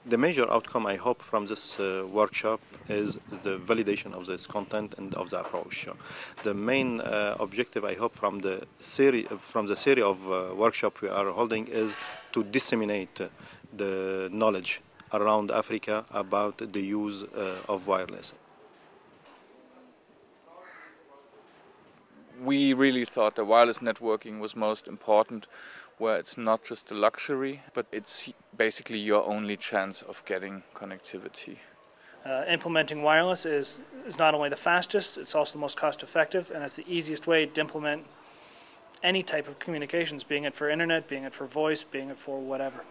The major outcome I hope from this workshop is the validation of this content and of the approach. The main objective I hope from the series of workshops we are holding is to disseminate the knowledge around Africa about the use of wireless. We really thought that wireless networking was most important, where it's not just a luxury, but it's basically your only chance of getting connectivity. Implementing wireless is not only the fastest, it's also the most cost-effective, and it's the easiest way to implement any type of communications, being it for internet, being it for voice, being it for whatever.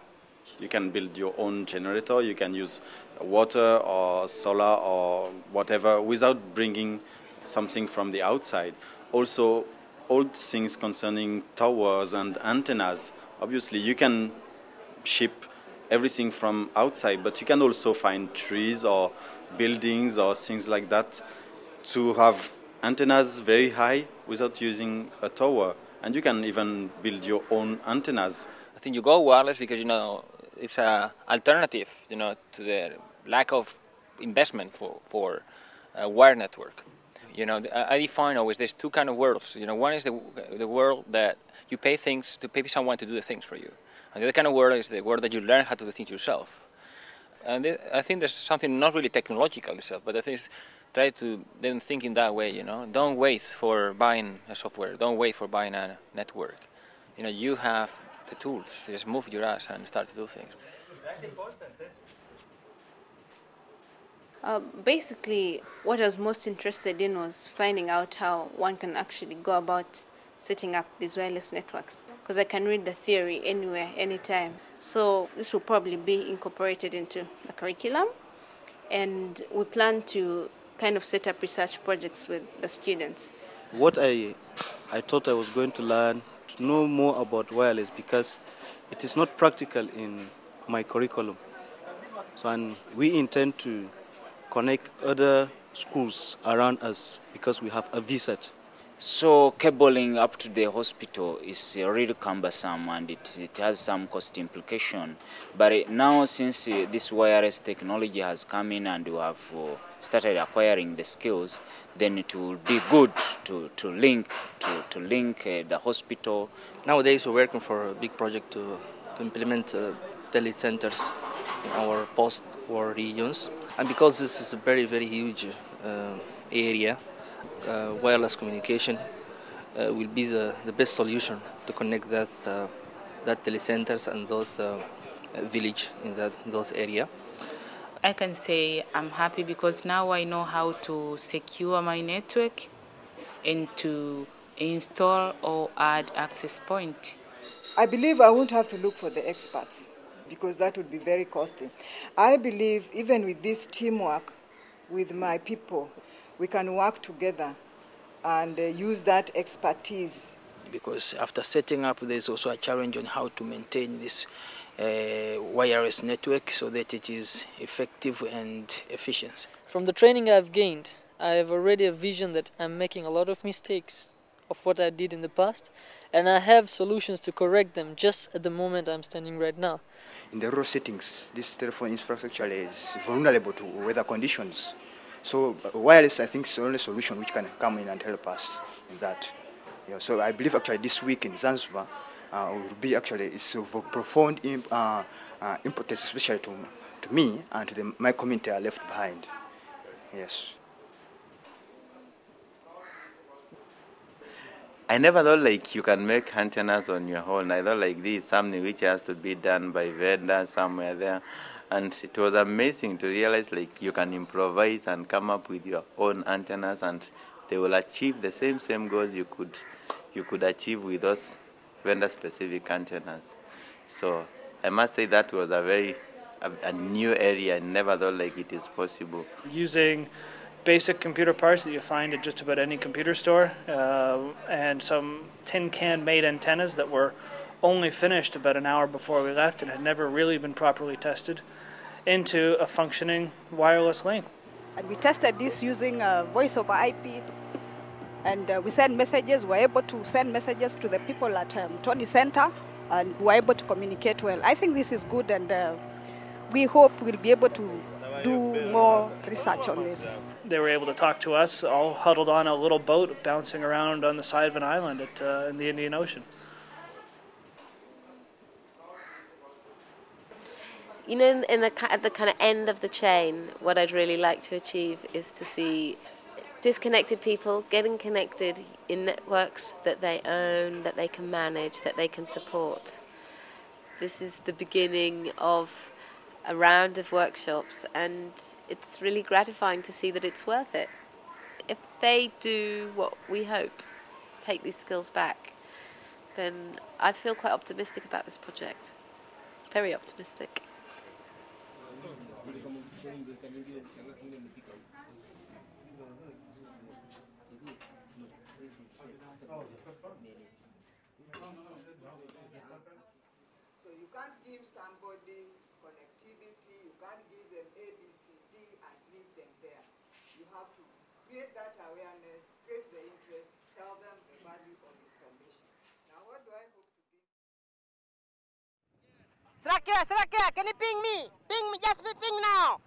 You can build your own generator, you can use water or solar or whatever without bringing something from the outside. Also, all things concerning towers and antennas, obviously you can ship everything from outside, but you can also find trees or buildings or things like that to have antennas very high without using a tower. And you can even build your own antennas. I think you go wireless because, it's an alternative, to the lack of investment for a wire network. I define always there's two kind of worlds. One is the world that you pay someone to do the things for you. And the other kind of world is the world that you learn how to do things yourself. And I think there's something not really technological itself, but I think try to then think in that way, Don't wait for buying a software. Don't wait for buying a network. You have the tools. Just move your ass and start to do things. Basically, what I was most interested in was finding out how one can actually go about setting up these wireless networks, because I can read the theory anywhere, anytime. So this will probably be incorporated into the curriculum, and we plan to kind of set up research projects with the students. What I thought I was going to learn, to know more about wireless, because it is not practical in my curriculum. And we intend to connect other schools around us because we have a visit. So cabling up to the hospital is really cumbersome and it has some cost implication. But now since this wireless technology has come in and we have started acquiring the skills, then it will be good to link the hospital. Nowadays we're working for a big project to implement telecenters in our post-war regions. And because this is a very, very huge area, wireless communication will be the best solution to connect that telecenters and those village in those area. I can say I'm happy because now I know how to secure my network and to install or add access point. I believe I won't have to look for the experts, because that would be very costly. I believe even with this teamwork with my people, we can work together and use that expertise. Because after setting up, there's also a challenge on how to maintain this wireless network so that it is effective and efficient. From the training I've gained, I have already a vision that I'm making a lot of mistakes of what I did in the past, and I have solutions to correct them just at the moment I'm standing right now. In the rural settings, this telephone infrastructure is vulnerable to weather conditions. So wireless, I think, is the only solution which can come in and help us in that. So I believe actually this week in Zanzibar will be actually it's of profound importance, especially to me and to my community are left behind. Yes. I never thought you can make antennas on your own. I thought this is something which has to be done by vendors somewhere there. And it was amazing to realize you can improvise and come up with your own antennas and they will achieve the same goals you could you could achieve with those vendor-specific antennas. So I must say that was a new area. I never thought like it is possible. Using basic computer parts that you find at just about any computer store, and some tin can made antennas that were only finished about an hour before we left and had never really been properly tested, into a functioning wireless link. And we tested this using voice over IP, and we sent messages. We were able to send messages to the people at Tony Center, and we were able to communicate well. I think this is good, and we hope we'll be able to do more research on this. They were able to talk to us, all huddled on a little boat bouncing around on the side of an island in the Indian Ocean. You know, at the kind of end of the chain, what I'd really like to achieve is to see disconnected people getting connected in networks that they own, that they can manage, that they can support. This is the beginning of a round of workshops, and it's really gratifying to see that it's worth it. If they do what we hope, take these skills back, then I feel quite optimistic about this project. Very optimistic. So you can't give somebody connectivity, you can't give them A, B, C, D and leave them there. You have to create that awareness, create the interest, tell them the value of information. Now what do I hope to do? Srakia, can you ping me? Ping me, just ping now.